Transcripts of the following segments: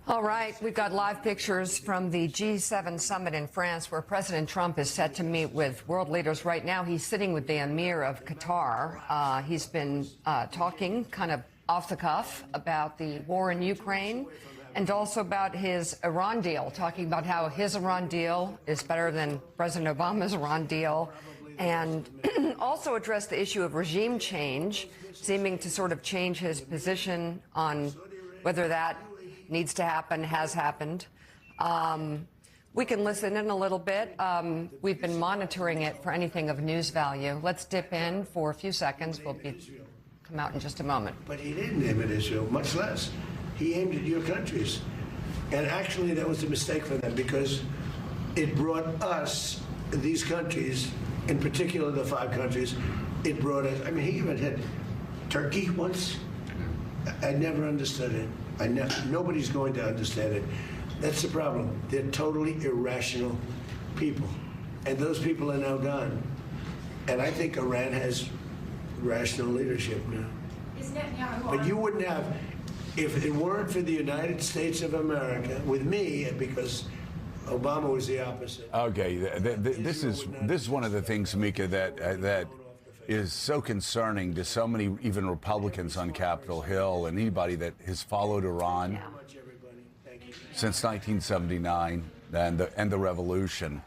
All right, we've got live pictures from the G7 summit in France where President Trump is set to meet with world leaders. Right now, he's sitting with the Emir of Qatar. He's been talking kind of off the cuff about the war in Ukraine and also about his Iran deal, talking about how his Iran deal is better than President Obama's Iran deal, and also addressed the issue of regime change, seeming to sort of change his position on whether that needs to happen, has happened. We can listen in a little bit. We've been monitoring it for anything of news value. Let's dip in for a few seconds. We'll come out in just a moment. But he didn't aim at Israel, much less. He aimed at your countries. And actually, that was a mistake for them because it brought us, these countries, in particular the 5 countries, it brought us, I mean, he even had Turkey once. I never understood it. Nobody's going to understand it. That's the problem. They're totally irrational people. And those people are now gone. And I think Iran has rational leadership now. But you wouldn't have, if it weren't for the United States of America, with me, because Obama was the opposite. Okay, this is one of the things, Mika, that is so concerning to so many, even Republicans on Capitol Hill and anybody that has followed Iran since 1979 and the revolution.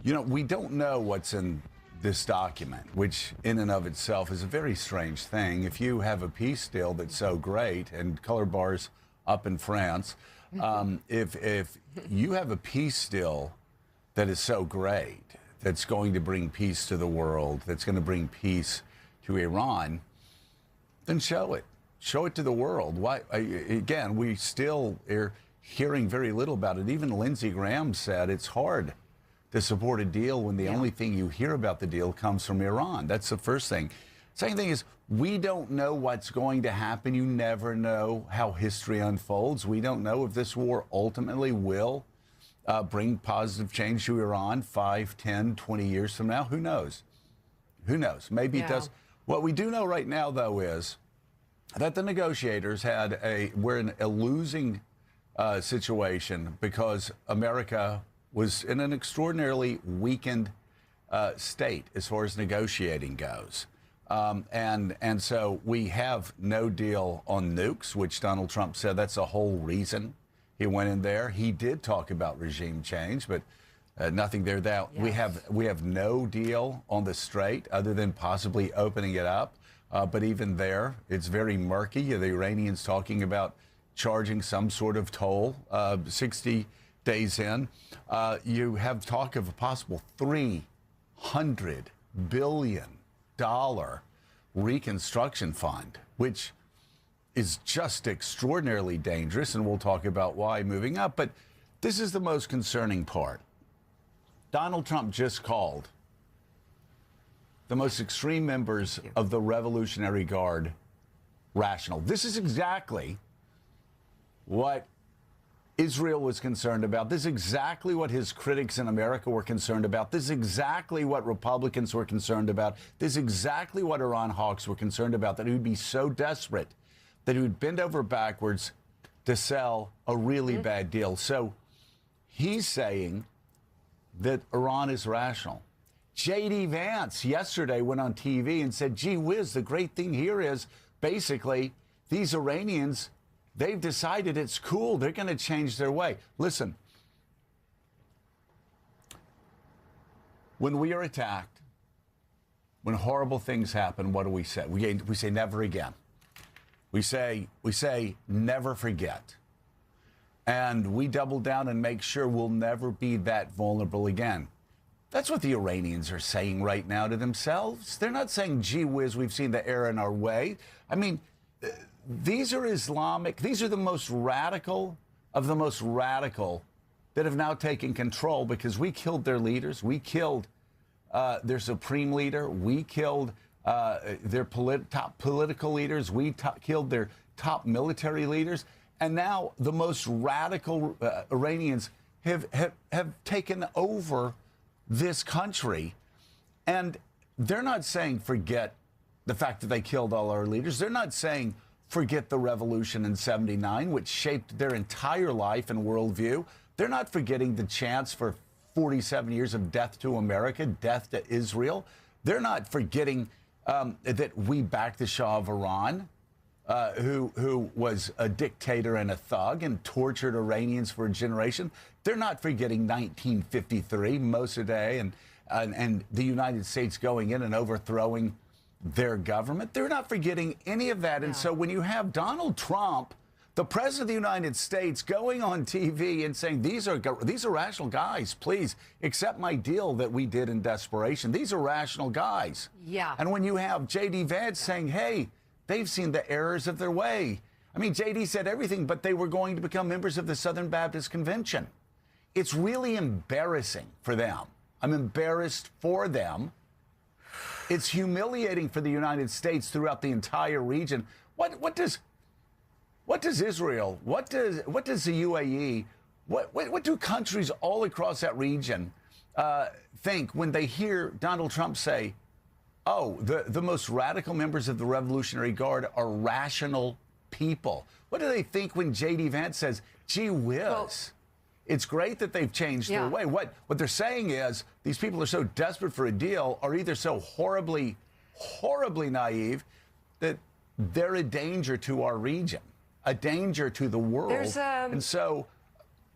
You know, we don't know what's in this document, which in and of itself is a very strange thing. If you have a peace deal that's so great, and color bars up in France, if you have a peace deal that is so great, that's going to bring peace to the world, that's going to bring peace to Iran, then show it. Show it to the world. Why? Again, we still are hearing very little about it. Even Lindsey Graham said it's hard to support a deal when the only thing you hear about the deal comes from Iran. That's the first thing. Second thing is, we don't know what's going to happen. You never know how history unfolds. We don't know if this war ultimately will bring positive change to Iran 5, 10, 20 years from now. Who knows? Who knows? Maybe it does. What we do know right now, though, is that the negotiators were in a losing situation because America was in an extraordinarily weakened state as far as negotiating goes. And so we have no deal on nukes, which Donald Trump said that's the whole reason he went in there. He did talk about regime change, but nothing there. We have no deal on the Strait other than possibly opening it up. But even there, it's very murky. The Iranians talking about charging some sort of toll 60 days in. You have talk of a possible $300 billion reconstruction fund, which is just extraordinarily dangerous, and we'll talk about why moving up. But this is the most concerning part. Donald Trump just called the most extreme members of the Revolutionary Guard rational. This is exactly what Israel was concerned about. This is exactly what his critics in America were concerned about. This is exactly what Republicans were concerned about. This is exactly what Iran hawks were concerned about, that he would be so desperate that he would bend over backwards to sell a really bad deal. So he's saying that Iran is rational. J.D. Vance yesterday went on TV and said, gee whiz, the great thing here is basically these Iranians, they've decided it's cool. They're going to change their way. Listen, when we are attacked, when horrible things happen, what do we say? We say never again. We say never forget. And we double down and make sure we'll never be that vulnerable again. That's what the Iranians are saying right now to themselves. They're not saying, gee whiz, we've seen the error in our way. I mean, these are Islamic, these are the most radical of the most radical that have now taken control because we killed their leaders. We killed their supreme leader. We killed their top political leaders. We killed their top military leaders. And now the most radical Iranians have taken over this country. And they're not saying forget the fact that they killed all our leaders. They're not saying forget the revolution in '79, which shaped their entire life and worldview. They're not forgetting the chance for 47 years of death to America, death to Israel. They're not forgetting that we backed the Shah of Iran, who was a dictator and a thug and tortured Iranians for a generation. They're not forgetting 1953, Mossadegh and the United States going in and overthrowing their government. They're not forgetting any of that. And so when you have Donald Trump, the president of the United States, going on TV and saying, these are rational guys, please accept my deal that we did in desperation. These are rational guys. Yeah. And when you have J.D. Vance saying, hey, they've seen the errors of their way. I mean, J.D. said everything, but they were going to become members of the Southern Baptist Convention. It's really embarrassing for them. I'm embarrassed for them. It's humiliating for the United States throughout the entire region. What does Israel, what does the UAE, what do countries all across that region think when they hear Donald Trump say, oh, the most radical members of the Revolutionary Guard are rational people? What do they think when J.D. Vance says, gee whiz, well, it's great that they've changed their way? What they're saying is these people are so desperate for a deal, or either so horribly, horribly naive that they're a danger to our region, a danger to the world. And so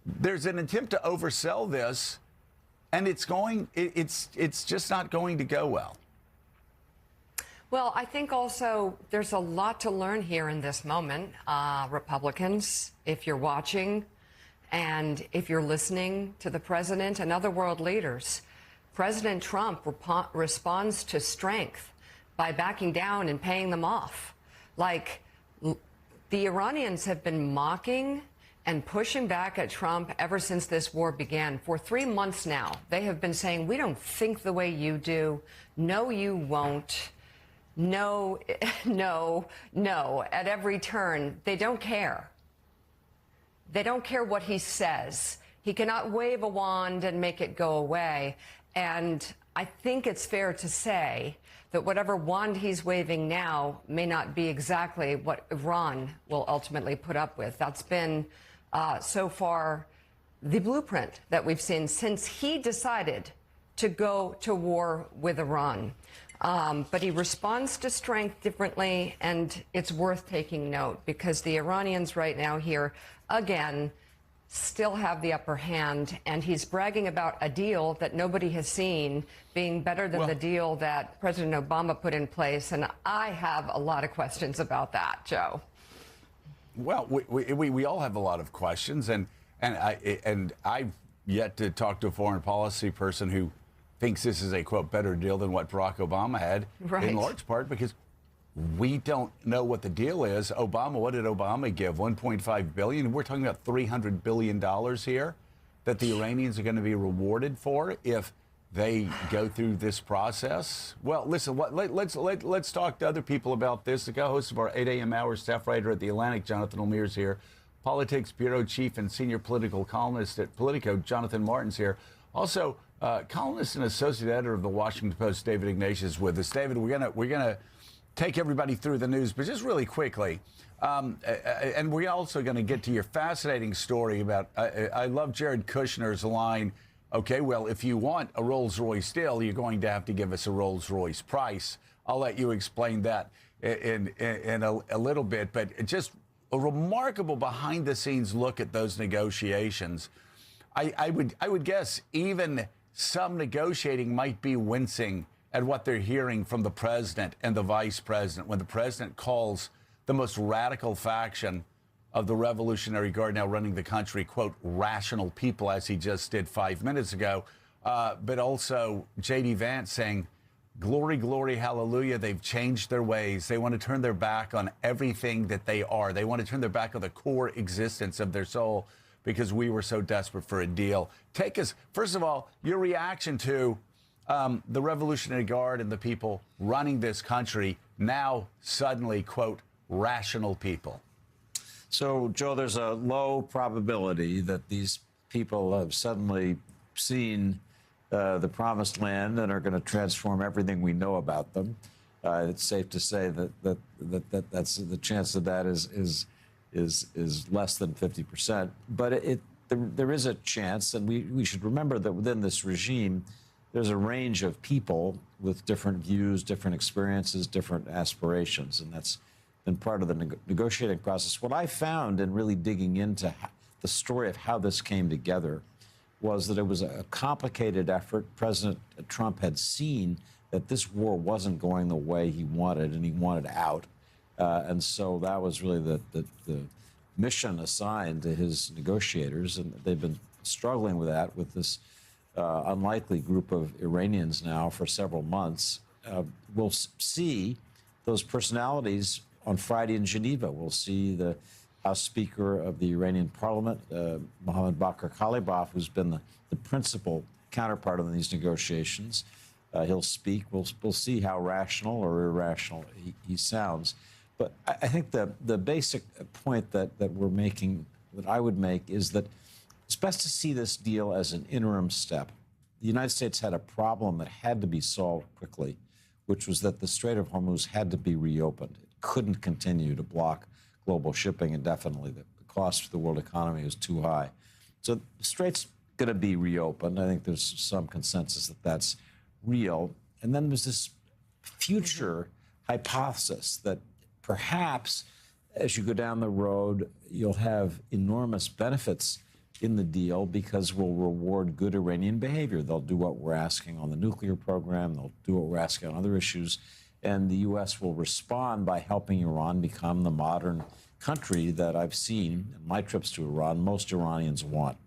there's an attempt to oversell this, and it's just not going to go well. Well, I think also there's a lot to learn here in this moment. Republicans, if you're watching and if you're listening to the president and other world leaders, President Trump responds to strength by backing down and paying them off. Like, the Iranians have been mocking and pushing back at Trump ever since this war began. For 3 months now, they have been saying, we don't think the way you do. No, you won't. No, no, no. At every turn, they don't care. They don't care what he says. He cannot wave a wand and make it go away. And I think it's fair to say that whatever wand he's waving now may not be exactly what Iran will ultimately put up with. That's been, so far, the blueprint that we've seen since he decided to go to war with Iran. But he responds to strength differently, and it's worth taking note because the Iranians right now here, again, still have the upper hand, and he's bragging about a deal that nobody has seen being better than the deal that President Obama put in place, and I have a lot of questions about that, Joe. Well, we all have a lot of questions, and I've yet to talk to a foreign policy person who thinks this is a, quote, better deal than what Barack Obama had, in large part because we don't know what the deal is. Obama, what did Obama give? $1.5 billion. We're talking about $300 billion here that the Iranians are going to be rewarded for if they go through this process. Well, listen, let's talk to other people about this. The co-host of our 8 a.m. hour, staff writer at The Atlantic, Jonathan Almir's here. Politics bureau chief and senior political columnist at Politico, Jonathan Martin's here. Also, columnist and associate editor of the Washington Post, David Ignatius, with us. David, we're gonna take everybody through the news, but just really quickly, and we're also going to get to your fascinating story about. I love Jared Kushner's line. Okay, well, if you want a Rolls-Royce deal, you're going to have to give us a Rolls-Royce price. I'll let you explain that in a little bit, but just a remarkable behind-the-scenes look at those negotiations. I would guess even some negotiating might be wincing at what they're hearing from the president and the vice president when the president calls the most radical faction of the Revolutionary Guard now running the country, quote, rational people, as he just did 5 minutes ago. But also J.D. Vance saying, glory, glory, hallelujah. They've changed their ways. They want to turn their back on everything that they are. They want to turn their back on the core existence of their soul because we were so desperate for a deal. Take us, first of all, your reaction to the Revolutionary Guard and the people running this country now suddenly, quote, rational people. So, Joe, there's a low probability that these people have suddenly seen the promised land and are going to transform everything we know about them. It's safe to say that's the chance of that is less than 50%. But there is a chance, and we should remember that within this regime, there's a range of people with different views, different experiences, different aspirations, and that's been part of the negotiating process. What I found in really digging into the story of how this came together was that it was a complicated effort. President Trump had seen that this war wasn't going the way he wanted, and he wanted out. And so that was really the mission assigned to his negotiators, and they've been struggling with that with this unlikely group of Iranians now for several months. We'll see those personalities on Friday in Geneva. We'll see the House Speaker of the Iranian Parliament, Mohammad Bakr Kalibaf, who's been the principal counterpart in these negotiations. He'll speak. We'll see how rational or irrational he sounds. But I think the basic point that we're making, that I would make, is that it's best to see this deal as an interim step. The United States had a problem that had to be solved quickly, which was that the Strait of Hormuz had to be reopened. It couldn't continue to block global shipping indefinitely. The cost for the world economy is too high. So the Strait's going to be reopened. I think there's some consensus that that's real. And then there's this future hypothesis that perhaps as you go down the road, you'll have enormous benefits in the deal because we'll reward good Iranian behavior. They'll do what we're asking on the nuclear program. They'll do what we're asking on other issues. And the U.S. will respond by helping Iran become the modern country that I've seen in my trips to Iran most Iranians want.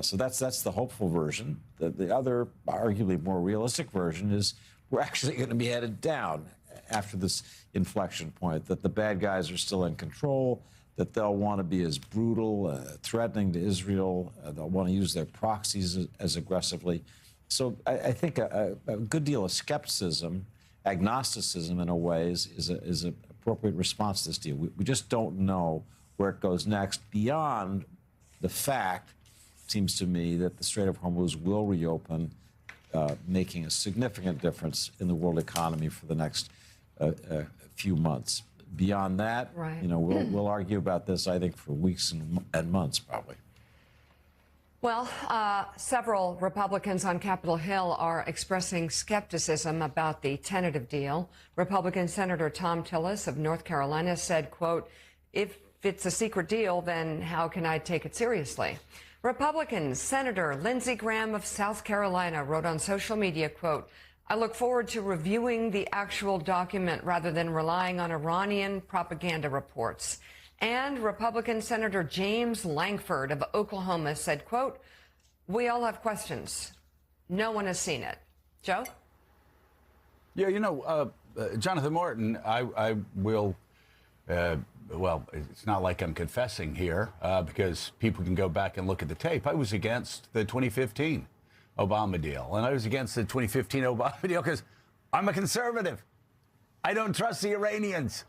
So that's the hopeful version. The other, arguably more realistic version is we're actually going to be headed down after this inflection point, that the bad guys are still in control, that they'll want to be as brutal, threatening to Israel. They'll want to use their proxies as aggressively. So I think a good deal of skepticism, agnosticism in a way, is an appropriate response to this deal. We just don't know where it goes next beyond the fact, it seems to me, that the Strait of Hormuz will reopen, making a significant difference in the world economy for the next few months. Beyond that, right. We'll argue about this, I think, for weeks and months, probably. Well, several Republicans on Capitol Hill are expressing skepticism about the tentative deal. Republican Senator Tom Tillis of North Carolina said, quote, "If it's a secret deal, then how can I take it seriously?" Republican Senator Lindsey Graham of South Carolina wrote on social media, quote, "I look forward to reviewing the actual document rather than relying on Iranian propaganda reports." And Republican Senator James Lankford of Oklahoma said, quote, "We all have questions. No one has seen it." Joe? Yeah, Jonathan Martin, I will, well, it's not like I'm confessing here because people can go back and look at the tape. I was against the 2015 Obama deal, and I was against the 2015 Obama deal because I'm a conservative. I don't trust the Iranians.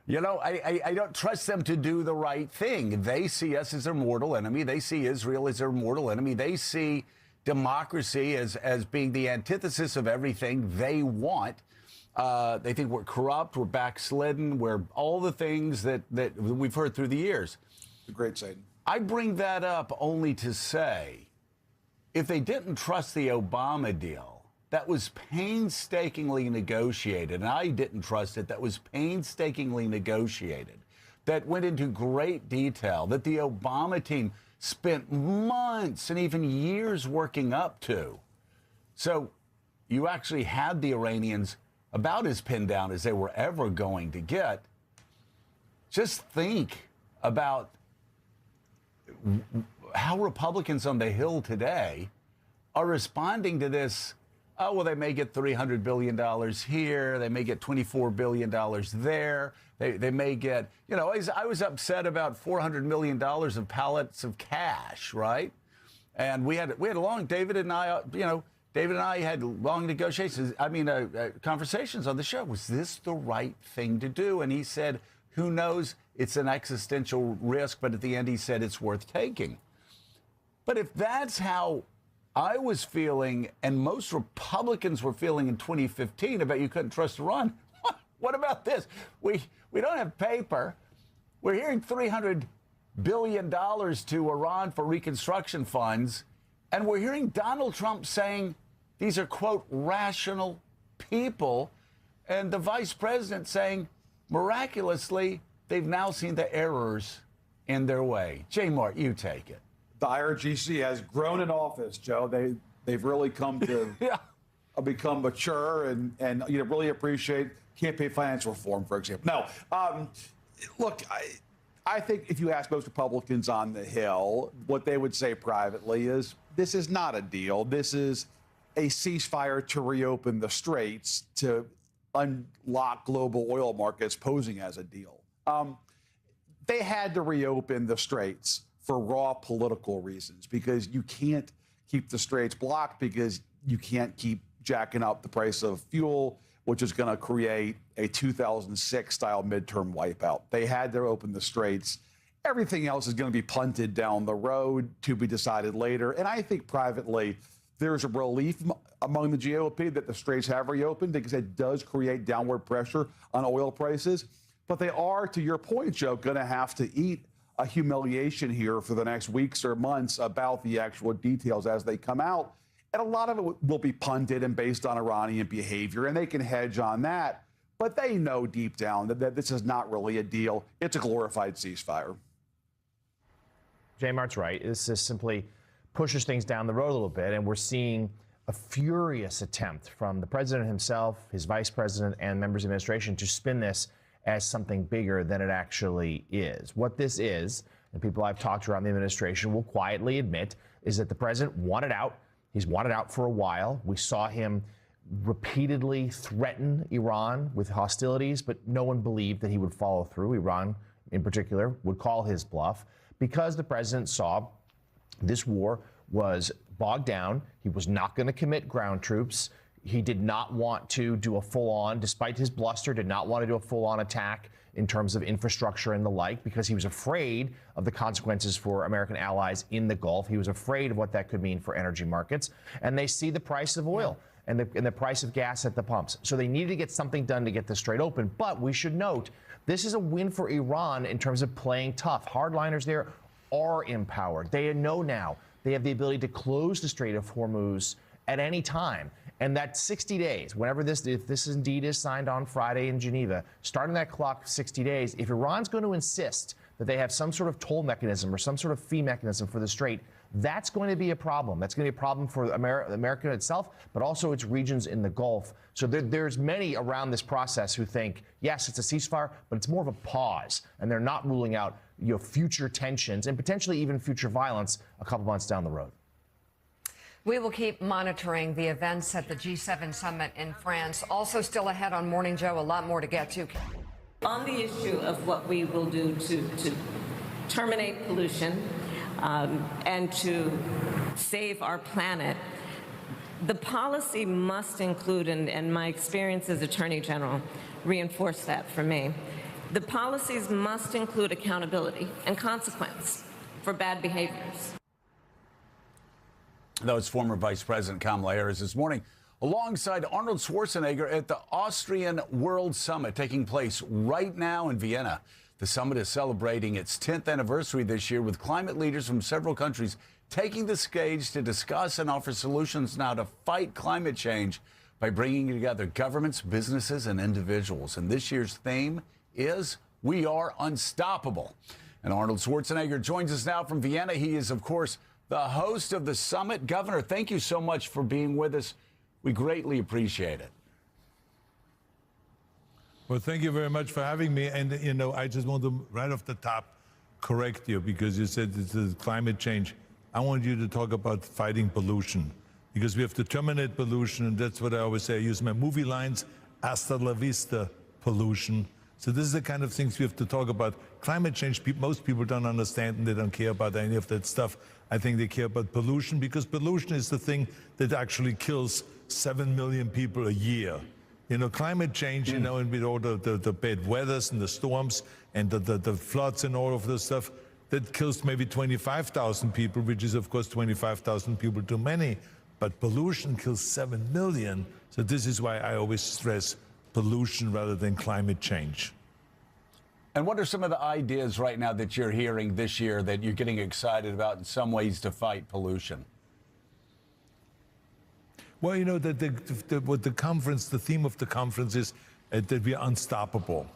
I don't trust them to do the right thing. They see us as their mortal enemy. They see Israel as their mortal enemy. They see democracy as being the antithesis of everything they want. They think we're corrupt, we're backslidden, we're all the things that we've heard through the years. The great Satan. I bring that up only to say, if they didn't trust the Obama deal, that was painstakingly negotiated, and I didn't trust it, that was painstakingly negotiated, that went into great detail, that the Obama team spent months and even years working up to. So you actually had the Iranians about as pinned down as they were ever going to get. Just think about how Republicans on the Hill today are responding to this. Oh, well, they may get $300 billion here. They may get $24 billion there. They may get, I was upset about $400 million of pallets of cash, right? And we had a long, David and I had long negotiations, conversations on the show. Was this the right thing to do? And he said, who knows? It's an existential risk. But at the end, he said it's worth taking. But if that's how I was feeling, and most Republicans were feeling in 2015 about you couldn't trust Iran, What about this? We don't have paper. We're hearing $300 billion to Iran for reconstruction funds, and we're hearing Donald Trump saying these are, quote, rational people, and the vice president saying, miraculously, they've now seen the errors in their way. J. Mart, you take it. The IRGC has grown in office, Joe. They've really come to become mature and really appreciate campaign finance reform, for example. No, look, I think if you ask most Republicans on the Hill, what they would say privately is this is not a deal. This is a ceasefire to reopen the straits to unlock global oil markets, posing as a deal. They had to reopen the straits for raw political reasons because you can't keep the straits blocked because you can't keep jacking up the price of fuel, which is going to create a 2006-style midterm wipeout. They had to open the straits. Everything else is going to be punted down the road to be decided later. And I think privately, there's a relief among the GOP that the straits have reopened because it does create downward pressure on oil prices. But they are, to your point, Joe, going to have to eat a humiliation here for the next weeks or months about the actual details as they come out. And a lot of it will be punted and based on Iranian behavior, and they can hedge on that. But they know deep down that this is not really a deal. It's a glorified ceasefire. J. Mart's right. This just simply pushes things down the road a little bit, and we're seeing a furious attempt from the president himself, his vice president, and members of the administration to spin this as something bigger than it actually is. What this is, and people I've talked to around the administration will quietly admit, is that the president wanted out. He's wanted out for a while. We saw him repeatedly threaten Iran with hostilities, but no one believed that he would follow through. Iran, in particular, would call his bluff because the president saw this war was bogged down. He was not going to commit ground troops. He did not want to do a full-on, despite his bluster, did not want to do a full-on attack in terms of infrastructure and the like, because he was afraid of the consequences for American allies in the Gulf. He was afraid of what that could mean for energy markets. And they see the price of oil and the price of gas at the pumps. So they needed to get something done to get the Strait open. But we should note, this is a win for Iran in terms of playing tough. Hardliners there are empowered. They know now they have the ability to close the Strait of Hormuz at any time. And that 60 days, whenever if this indeed is signed on Friday in Geneva, starting that clock 60 days, if Iran's going to insist that they have some sort of toll mechanism or some sort of fee mechanism for the Strait, that's going to be a problem. That's going to be a problem for America itself, but also its regions in the Gulf. So there's many around this process who think, yes, it's a ceasefire, but it's more of a pause. And they're not ruling out future tensions and potentially even future violence a couple months down the road. We will keep monitoring the events at the G7 summit in France. Also still ahead on Morning Joe, a lot more to get to. On the issue of what we will do to terminate pollution and to save our planet, the policy must include, and my experience as Attorney General reinforced that for me, the policies must include accountability and consequence for bad behaviors. That was former Vice President Kamala Harris this morning, alongside Arnold Schwarzenegger at the Austrian World Summit taking place right now in Vienna. The summit is celebrating its 10th anniversary this year, with climate leaders from several countries taking the stage to discuss and offer solutions now to fight climate change by bringing together governments, businesses, and individuals. And this year's theme is We Are Unstoppable. And Arnold Schwarzenegger joins us now from Vienna. He is, of course, the host of the summit. Governor, thank you so much for being with us. We greatly appreciate it. Well, thank you very much for having me. And, I just want to, right off the top, correct you, because you said this is climate change. I want you to talk about fighting pollution, because we have to terminate pollution. And that's what I always say. I use my movie lines, hasta la vista, pollution. So this is the kind of things we have to talk about. Climate change, most people don't understand, and they don't care about any of that stuff. I think they care about pollution, because pollution is the thing that actually kills 7 million people a year. Climate change, and with all the bad weathers and the storms and the floods and all of this stuff, that kills maybe 25,000 people, which is, of course, 25,000 people too many. But pollution kills 7 million. So this is why I always stress pollution rather than climate change. And what are some of the ideas right now that you're hearing this year that you're getting excited about in some ways to fight pollution? Well, you know, what the conference, the theme of the conference is that we are unstoppable.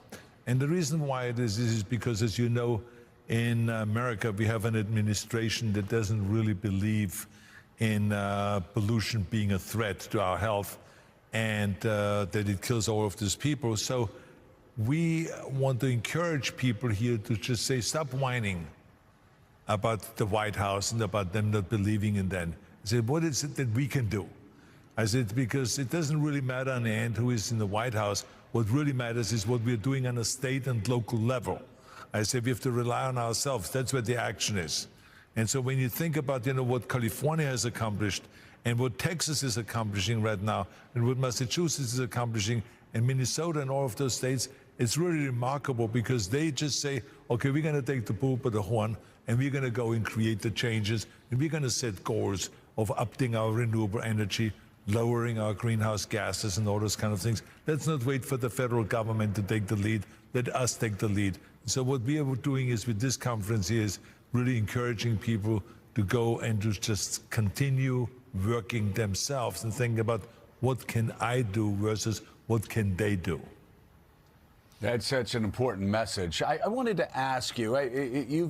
And the reason why it is because, as you know, in America, we have an administration that doesn't really believe in pollution being a threat to our health and that it kills all of these people. So we want to encourage people here to just say, stop whining about the White House and about them not believing in them. I said, what is it that we can do? I said, because it doesn't really matter in the end who is in the White House. What really matters is what we're doing on a state and local level. I said, we have to rely on ourselves. That's where the action is. And so when you think about, you know, what California has accomplished and what Texas is accomplishing right now and what Massachusetts is accomplishing and Minnesota and all of those states, it's really remarkable because they just say, okay, we're going to take the bull by the horn and we're going to go and create the changes and we're going to set goals of upping our renewable energy, lowering our greenhouse gases and all those kind of things. Let's not wait for the federal government to take the lead. Let us take the lead. So what we are doing is with this conference here is really encouraging people to go and to just continue working themselves and think about what can I do versus what can they do. That's such an important message. I wanted to ask you,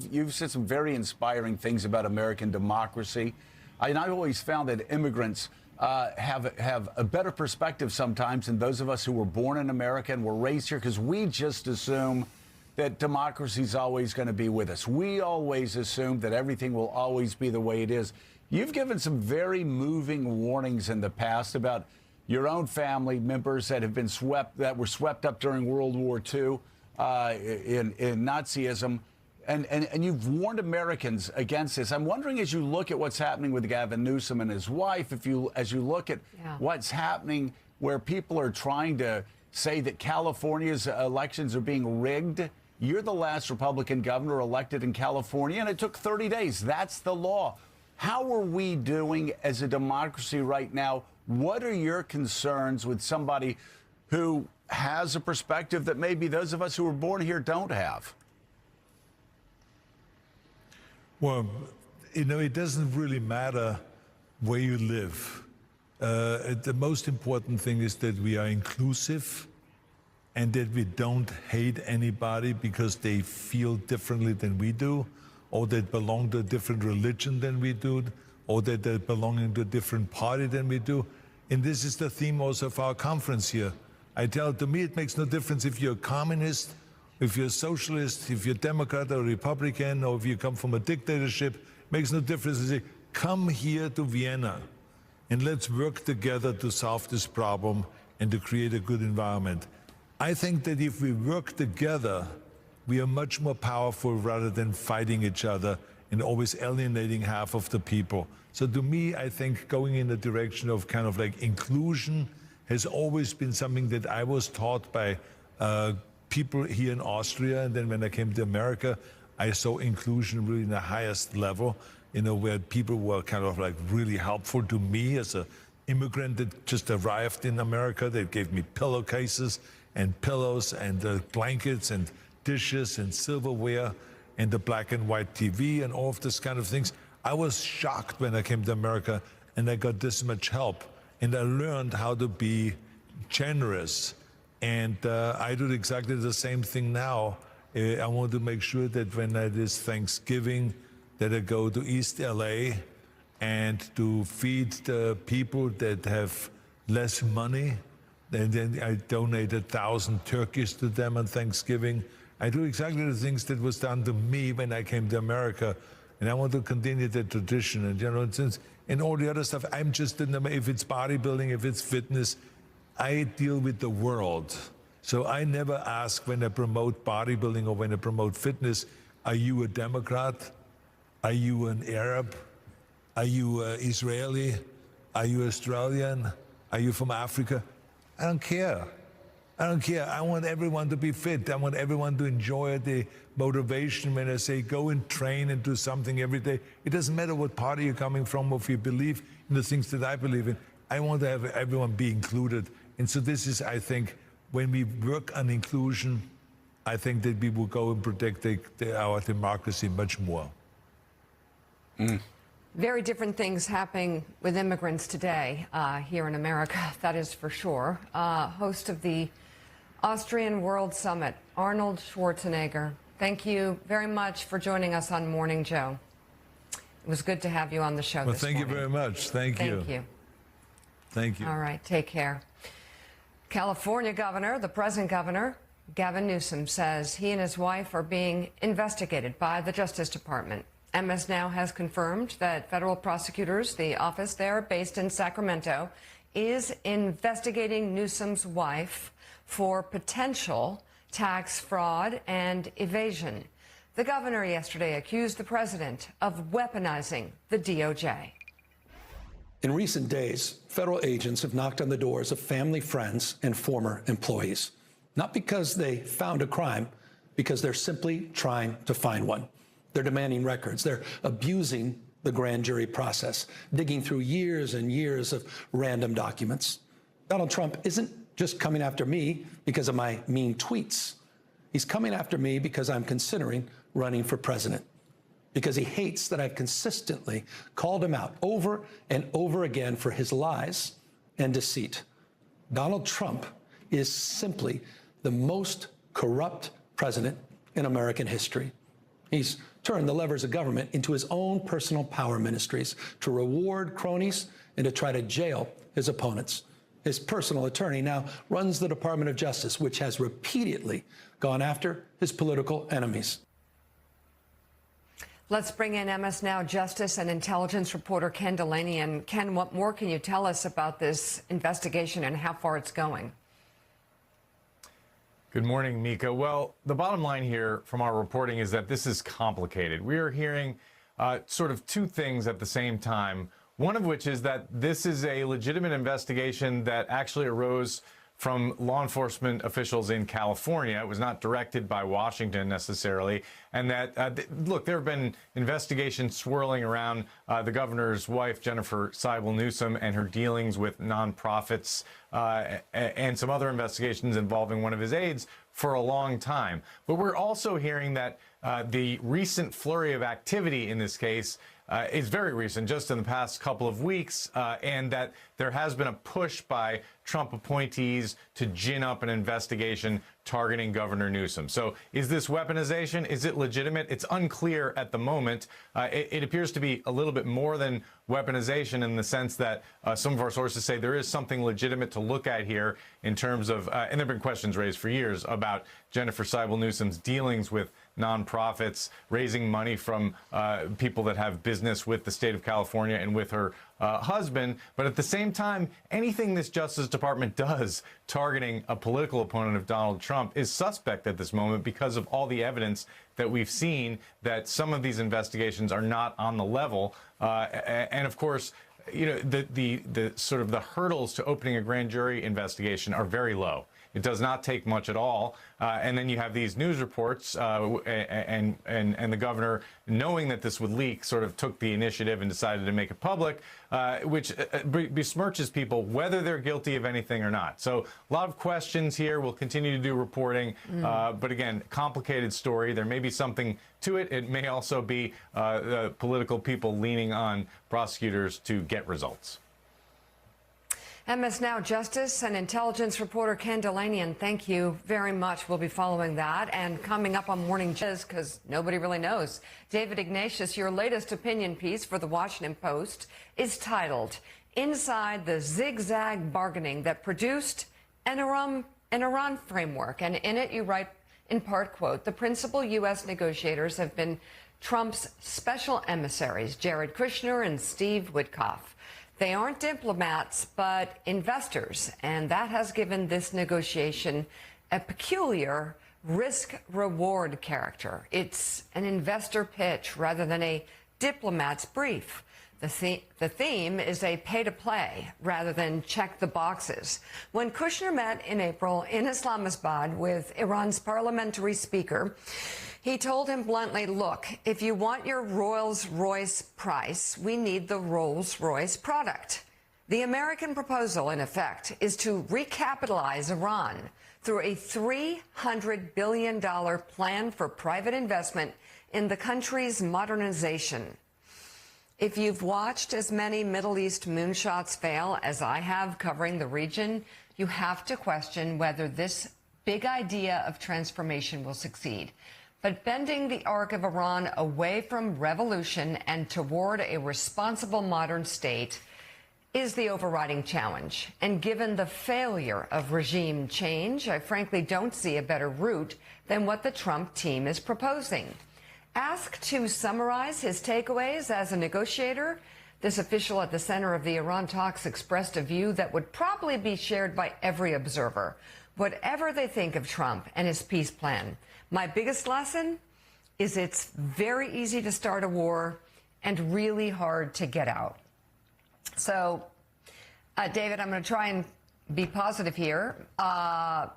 you've said some very inspiring things about American democracy. And I've always found that immigrants have a better perspective sometimes than those of us who were born in America and were raised here, because we just assume that democracy is always going to be with us. We always assume that everything will always be the way it is. You've given some very moving warnings in the past about your own family members that have been were swept up during World War II in Nazism. And you've warned Americans against this. I'm wondering, as you look at what's happening with Gavin Newsom and his wife, as you look at what's happening where people are trying to say that California's elections are being rigged. You're the last Republican governor elected in California, and it took 30 days. That's the law. How are we doing as a democracy right now? What are your concerns with somebody who has a perspective that maybe those of us who were born here don't have? Well, you know, it doesn't really matter where you live. The most important thing is that we are inclusive and that we don't hate anybody because they feel differently than we do, or that belong to a different religion than we do, or that they're belonging to a different party than we do. And this is the theme also of our conference here. To me, it makes no difference if you're a communist, if you're a socialist, if you're a Democrat or a Republican, or if you come from a dictatorship, it makes no difference. I say, come here to Vienna and let's work together to solve this problem and to create a good environment. I think that if we work together, we are much more powerful rather than fighting each other and always alienating half of the people. So to me, I think going in the direction of kind of like inclusion has always been something that I was taught by people here in Austria. And then when I came to America, I saw inclusion really in the highest level, you know, where people were kind of like really helpful to me as an immigrant that just arrived in America. They gave me pillowcases and pillows and blankets and dishes and silverware and the black and white TV and all of this kind of things. I was shocked when I came to America and I got this much help. And I learned how to be generous. And I do exactly the same thing now. I want to make sure that when it is Thanksgiving, that I go to East LA and to feed the people that have less money. And then I donate 1,000 turkeys to them on Thanksgiving. I do exactly the things that was done to me when I came to America. And I want to continue the tradition. And, you know, and all the other stuff, I'm just in the, if it's bodybuilding, if it's fitness, I deal with the world. So I never ask when I promote bodybuilding or when I promote fitness, are you a Democrat? Are you an Arab? Are you Israeli? Are you Australian? Are you from Africa? I don't care. I don't care. I want everyone to be fit. I want everyone to enjoy the motivation when I say go and train and do something every day. It doesn't matter what party you're coming from or if you believe in the things that I believe in. I want to have everyone be included. And so this is, I think, when we work on inclusion, I think that we will go and protect our democracy much more. Very different things happening with immigrants today here in America, that is for sure. Host of the Austrian World Summit, Arnold Schwarzenegger. Thank you very much for joining us on Morning Joe. It was good to have you on the show this morning. Well, thank you very much. Thank you. Thank you. Thank you. All right, take care. California governor, the present governor, Gavin Newsom, says he and his wife are being investigated by the Justice Department. MS Now has confirmed that federal prosecutors, the office there based in Sacramento, is investigating Newsom's wife for potential tax fraud and evasion. The governor yesterday accused the president of weaponizing the DOJ. In recent days, federal agents have knocked on the doors of family, friends, and former employees. Not because they found a crime, because they're simply trying to find one. They're demanding records. They're abusing the grand jury process, digging through years and years of random documents. Donald Trump isn't just coming after me because of my mean tweets. He's coming after me because I'm considering running for president, because he hates that I've consistently called him out over and over again for his lies and deceit. Donald Trump is simply the most corrupt president in American history. He's turned the levers of government into his own personal power ministries to reward cronies and to try to jail his opponents. His personal attorney now runs the Department of Justice, which has repeatedly gone after his political enemies. Let's bring in MS Now Justice and Intelligence reporter Ken Delaney. And Ken, what more can you tell us about this investigation and how far it's going? Good morning, Mika. Well, the bottom line here from our reporting is that this is complicated. We are hearing sort of two things at the same time, one of which is that this is a legitimate investigation that actually arose from law enforcement officials in California. It was not directed by Washington necessarily. And that, look, there have been investigations swirling around the governor's wife, Jennifer Seibel Newsom, and her dealings with nonprofits and some other investigations involving one of his aides for a long time. But we're also hearing that the recent flurry of activity in this case is very recent, just in the past couple of weeks, and that there has been a push by Trump appointees to gin up an investigation targeting Governor Newsom. So is this weaponization? Is it legitimate? It's unclear at the moment. It appears to be a little bit more than weaponization in the sense that some of our sources say there is something legitimate to look at here in terms of, and there have been questions raised for years about Jennifer Seibel Newsom's dealings with nonprofits, raising money from people that have business with the state of California and with her husband. But at the same time, anything this Justice Department does targeting a political opponent of Donald Trump is suspect at this moment because of all the evidence that we've seen that some of these investigations are not on the level. And of course, you know, the sort of the hurdles to opening a grand jury investigation are very low. It does not take much at all. And then you have these news reports and the governor, knowing that this would leak, sort of took the initiative and decided to make it public, which besmirches people, whether they're guilty of anything or not. So a lot of questions here. We'll continue to do reporting. But again, complicated story. There may be something to it. It may also be the political people leaning on prosecutors to get results. MS Now Justice and Intelligence reporter Ken Delaney, and thank you very much. We'll be following that. And coming up on Morning Jizz, because nobody really knows, David Ignatius, your latest opinion piece for the Washington Post is titled, Inside the Zigzag Bargaining That Produced an Iran Framework. And in it, you write, in part, quote, the principal U.S. negotiators have been Trump's special emissaries, Jared Kushner and Steve Witkoff. They aren't diplomats, but investors, and that has given this negotiation a peculiar risk-reward character. It's an investor pitch rather than a diplomat's brief. The theme is a pay-to-play rather than check the boxes. When Kushner met in April in Islamabad with Iran's parliamentary speaker, he told him bluntly, look, if you want your Rolls-Royce price, we need the Rolls-Royce product. The American proposal, in effect, is to recapitalize Iran through a $300 billion plan for private investment in the country's modernization. If you've watched as many Middle East moonshots fail as I have covering the region, you have to question whether this big idea of transformation will succeed. But bending the arc of Iran away from revolution and toward a responsible modern state is the overriding challenge. And given the failure of regime change, I frankly don't see a better route than what the Trump team is proposing. Asked to summarize his takeaways as a negotiator, this official at the center of the Iran talks expressed a view that would probably be shared by every observer. Whatever they think of Trump and his peace plan, my biggest lesson is it's very easy to start a war and really hard to get out. So, David, I'm going to try and be positive here. I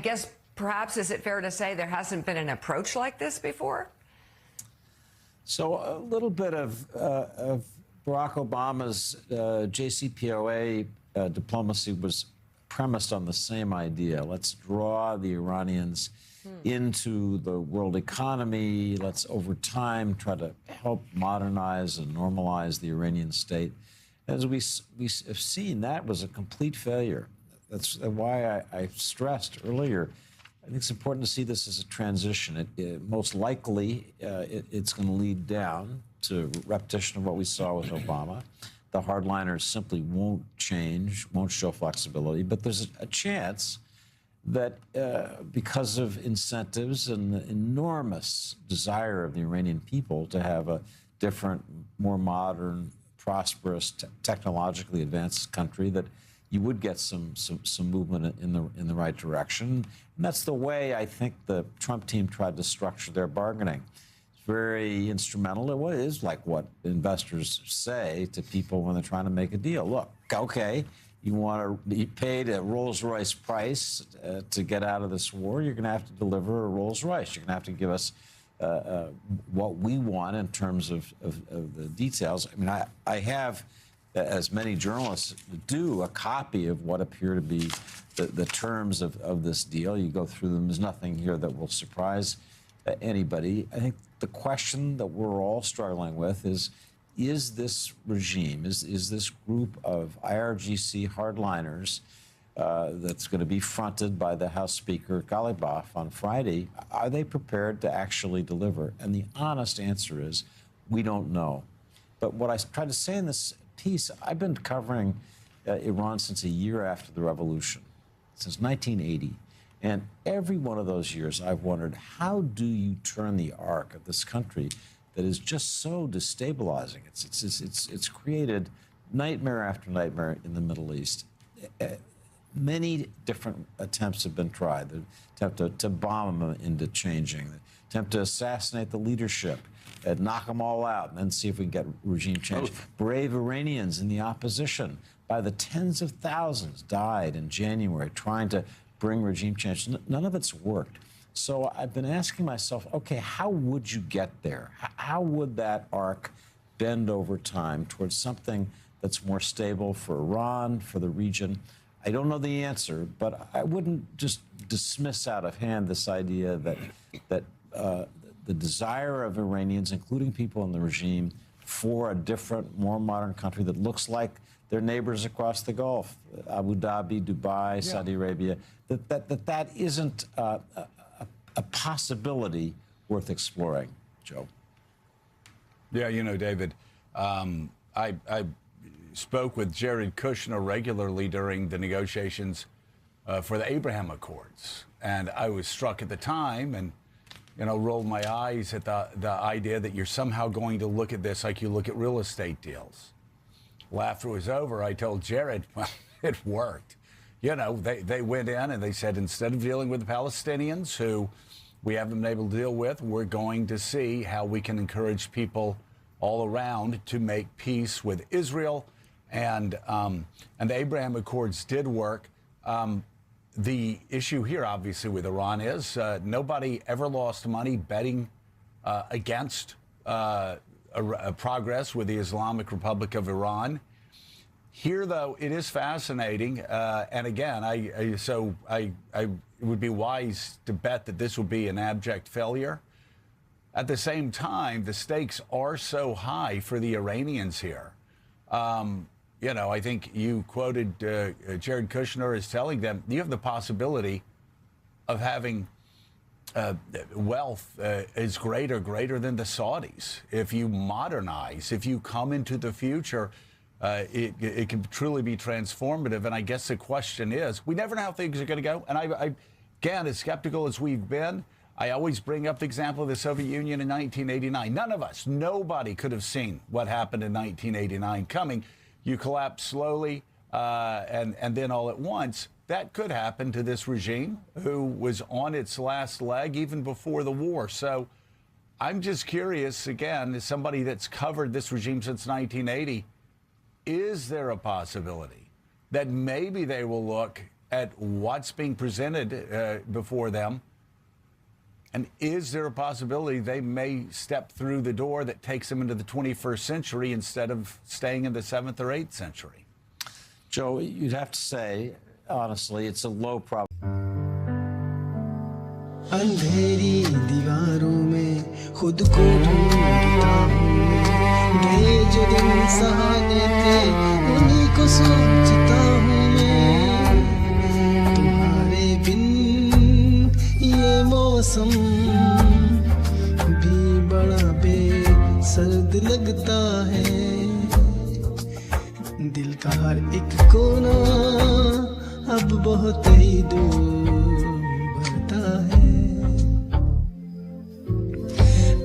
guess perhaps is it fair to say there hasn't been an approach like this before? So a little bit of Barack Obama's JCPOA diplomacy was premised on the same idea. Let's draw the Iranians into the world economy. Let's, over time, try to help modernize and normalize the Iranian state. As we have seen, that was a complete failure. That's why I stressed earlier, I think it's important to see this as a transition. Most likely, it's going to lead down to repetition of what we saw with Obama. The hardliners simply won't change, won't show flexibility. But there's a chance that because of incentives and the enormous desire of the Iranian people to have a different, more modern, prosperous, technologically advanced country, that you would get some movement in the right direction. And that's the way I think the Trump team tried to structure their bargaining. It's very instrumental. It is like what investors say to people when they're trying to make a deal. Look, okay, you want to be paid a Rolls-Royce price to get out of this war, you're going to have to deliver a Rolls-Royce. You're going to have to give us what we want in terms of the details. I mean, I have, as many journalists do, a copy of what appear to be the terms of this deal. You go through them. There's nothing here that will surprise anybody. I think the question that we're all struggling with is this regime, is this group of IRGC hardliners that's going to be fronted by the House Speaker Ghalibaf on Friday, are they prepared to actually deliver? And the honest answer is, we don't know. But what I tried to say in this piece, I've been covering Iran since a year after the revolution, since 1980. And every one of those years, I've wondered, how do you turn the arc of this country that is just so destabilizing? It's created nightmare after nightmare in the Middle East. Many different attempts have been tried. The attempt to bomb them into changing, the attempt to assassinate the leadership, knock them all out, and then see if we can get regime change. Brave Iranians in the opposition, by the tens of thousands, died in January trying to bring regime change. None of it's worked. So I've been asking myself, okay, how would you get there? How would that arc bend over time towards something that's more stable for Iran, for the region? I don't know the answer, but I wouldn't just dismiss out of hand this idea that the desire of Iranians, including people in the regime, for a different, more modern country that looks like their neighbors across the Gulf, Abu Dhabi, Dubai, Saudi Arabia, that isn't a possibility worth exploring, Joe. Yeah, you know, David, I spoke with Jared Kushner regularly during the negotiations for the Abraham Accords. And I was struck at the time and, you know, rolled my eyes at the idea that you're somehow going to look at this like you look at real estate deals. Well, after it was over, I told Jared, well, it worked. You know, they went in and they said, instead of dealing with the Palestinians, who we haven't been able to deal with, we're going to see how we can encourage people all around to make peace with Israel. And the Abraham Accords did work. The issue here, obviously, with Iran is nobody ever lost money betting against progress with the Islamic Republic of Iran. Here, though, it is fascinating, and again, it would be wise to bet that this will be an abject failure. At the same time, the stakes are so high for the Iranians here. You know, I think you quoted Jared Kushner as telling them you have the possibility of having wealth is greater than the Saudis. If you modernize, if you come into the future, it can truly be transformative. And I guess the question is, we never know how things are going to go. And I, again, as skeptical as we've been, I always bring up the example of the Soviet Union in 1989. None of us, nobody could have seen what happened in 1989 coming. You collapse slowly and then all at once. That could happen to this regime who was on its last leg even before the war. So I'm just curious, again, as somebody that's covered this regime since 1980, is there a possibility that maybe they will look at what's being presented before them? And is there a possibility they may step through the door that takes them into the 21st century instead of staying in the 7th or 8th century? Joe, you'd have to say, honestly, it's a low probability. अंधेरी दीवारों में खुद को ढूंढता हूँ गए जो दिन सहाने थे उन्हीं को सोचता हूँ मैं तुम्हारे बिन ये मौसम भी बड़ा बेसर्द लगता है दिल का हर एक कोना अब बहुत ही दूर भरता है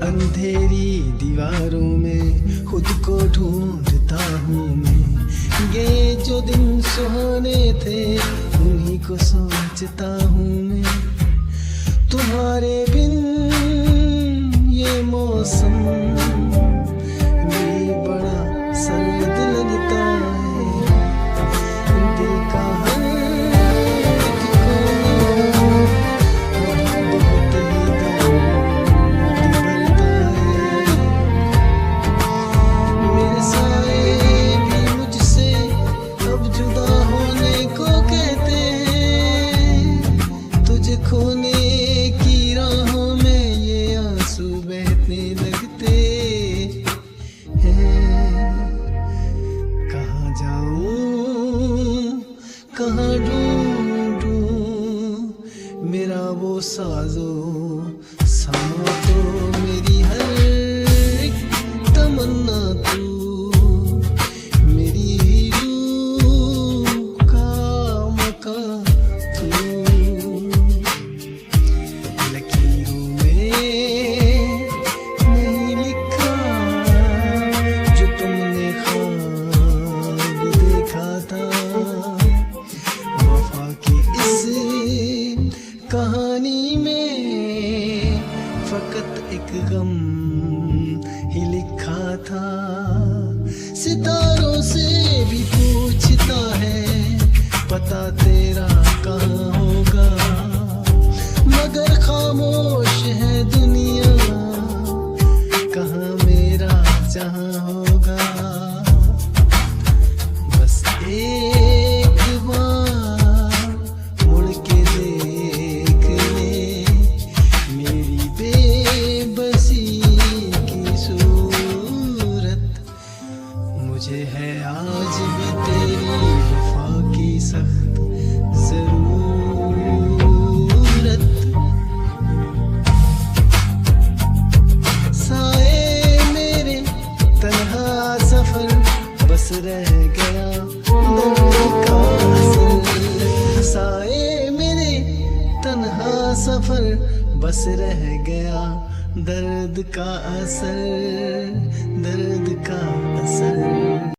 अंधेरी दीवारों में खुद को ढूंढता हूँ मैं ये जो दिन सुहाने थे उन्हीं को सोचता हूँ मैं तुम्हारे बिन ये मौसम भी बड़ा सर्द लगता है दिल का हर एक कोना बहुत ही दर्द भरता है मेरे साए भी मुझसे अब जुदा होने को कहते हैं तुझे खोने की राहों में ये आंसू बहने लगते हैं कहाँ जाऊं कहाँ ढूंढूं मेरा वो साजो सामा तो मेरी हर एक तमन्ना तू मेरी रूह का मकान तू लकीरों में नहीं लिखा जो तुमने ख्वाब देखा था वफा की इस कहानी में फकत एक गम ही लिखा था सितारों से भी पूछता है पता तेरा कहाँ होगा मगर खामोश है दुनिया कहाँ मेरा जहाँ होगा बस एक बार मुड़ के देख ले मेरी बेबसी की सूरत मुझे है आज भी तेरी वफा की सख्त जरूरत साए मेरे तन्हा सफर बस रह गया दर्द का असर साए मेरे तन्हा सफर बस रह गया दर्द का असर